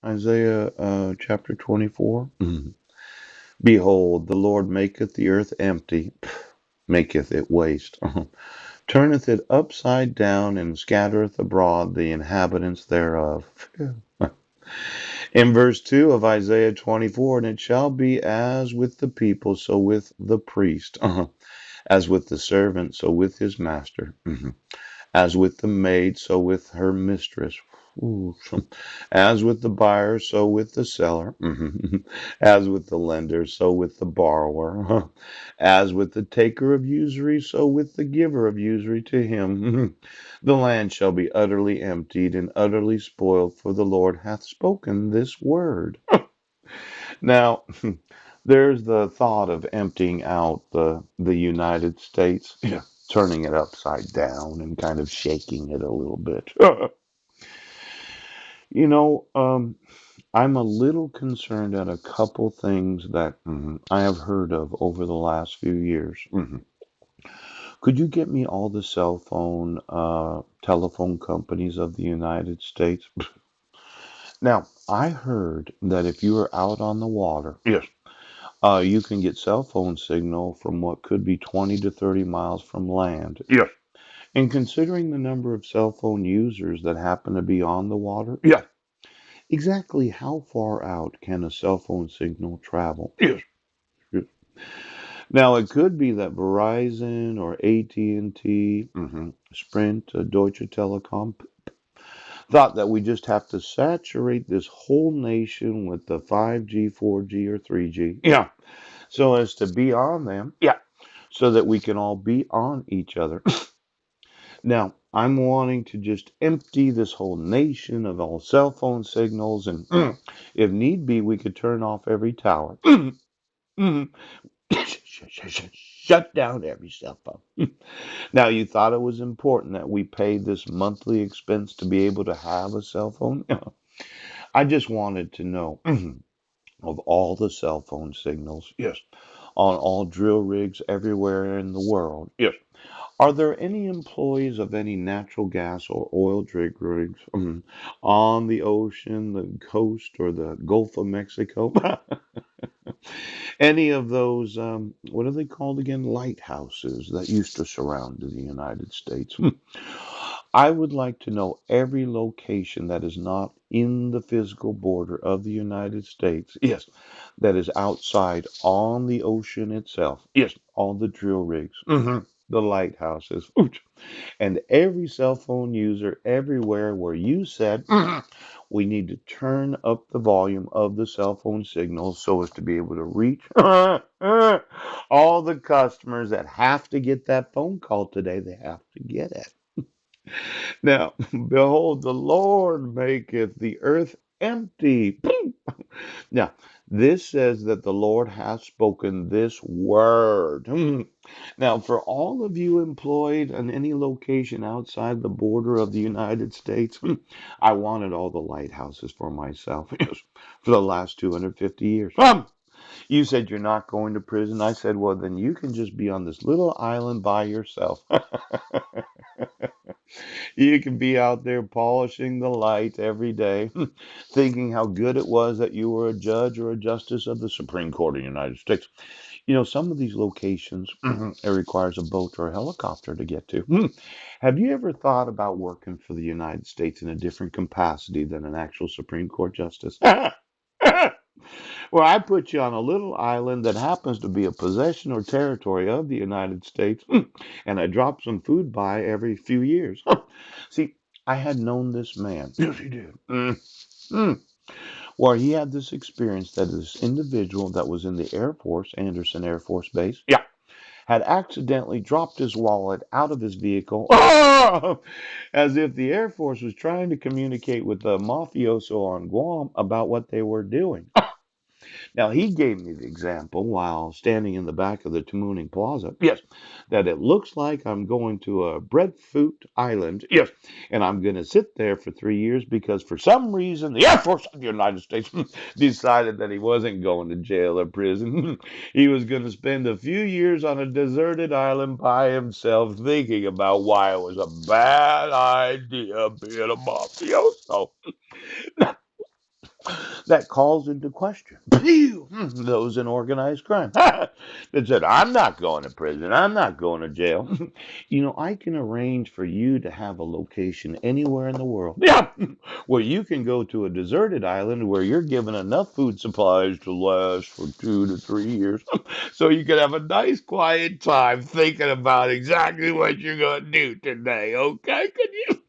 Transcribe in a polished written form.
Isaiah chapter 24. Behold, the Lord maketh the earth empty, maketh it waste, turneth it upside down, and scattereth abroad the inhabitants thereof. In verse 2 of Isaiah 24, and it shall be as with the people, so with the priest, as with the servant, so with his master. As with the maid, so with her mistress. Ooh. As with the buyer, so with the seller. As with the lender, so with the borrower. As with the taker of usury, so with the giver of usury to him. The land shall be utterly emptied and utterly spoiled, for the Lord hath spoken this word. Now, there's the thought of emptying out the United States, turning it upside down and kind of shaking it a little bit. You know, I'm a little concerned at a couple things that I have heard of over the last few years. Could you get me all the cell phone, telephone companies of the United States? Now, I heard that if you are out on the water, yes, you can get cell phone signal from what could be 20 to 30 miles from land. Yes. And considering the number of cell phone users that happen to be on the water, yeah, exactly how far out can a cell phone signal travel? Yes. Yes. Now, it could be that Verizon or AT&T, Sprint, Deutsche Telekom thought that we just have to saturate this whole nation with the 5G, 4G, or 3G. Yeah. So as to be on them. Yeah. So that we can all be on each other. Now, I'm wanting to just empty this whole nation of all cell phone signals, and if need be, we could turn off every tower. Shut down every cell phone. Now, you thought it was important that we pay this monthly expense to be able to have a cell phone? I just wanted to know of all the cell phone signals, yes, on all drill rigs everywhere in the world, yes. Are there any employees of any natural gas or oil rig rigs on the ocean, the coast, or the Gulf of Mexico? Any of those, what are they called again? Lighthouses that used to surround the United States. I would like to know every location that is not in the physical border of the United States. Yes. That is outside on the ocean itself. Yes. All the drill rigs, the lighthouses, and every cell phone user everywhere where you said we need to turn up the volume of the cell phone signal so as to be able to reach all the customers that have to get that phone call today. They have to get it. Now, behold, the Lord maketh the earth empty. Now, this says that the Lord hath spoken this word. Now, for all of you employed in any location outside the border of the United States, I wanted all the lighthouses for myself yes, for the last 250 years. You said you're not going to prison. I said, well, then you can just be on this little island by yourself. You can be out there polishing the light every day, thinking how good it was that you were a judge or a justice of the Supreme Court of the United States. You know, some of these locations, it requires a boat or a helicopter to get to. Have you ever thought about working for the United States in a different capacity than an actual Supreme Court justice? Well, I put you on a little island that happens to be a possession or territory of the United States, and I drop some food by every few years. See, I had known this man. Yes, he did. Mm. Where he had this experience that this individual that was in the Air Force, Anderson Air Force Base, yeah, had accidentally dropped his wallet out of his vehicle as if the Air Force was trying to communicate with the mafioso on Guam about what they were doing. Now, he gave me the example while standing in the back of the Tamuning Plaza. Yes, that it looks like I'm going to a breadfruit island. Yes, and I'm going to sit there for 3 years because for some reason the Air Force of the United States decided that he wasn't going to jail or prison. He was going to spend a few years on a deserted island by himself thinking about why it was a bad idea being a mafioso. that calls into question those in organized crime that said, I'm not going to prison, I'm not going to jail. I can arrange for you to have a location anywhere in the world. Yeah, where you can go to a deserted island where you're given enough food supplies to last for 2 to 3 years. So you can have a nice quiet time thinking about exactly what you're going to do today. Okay? Can you?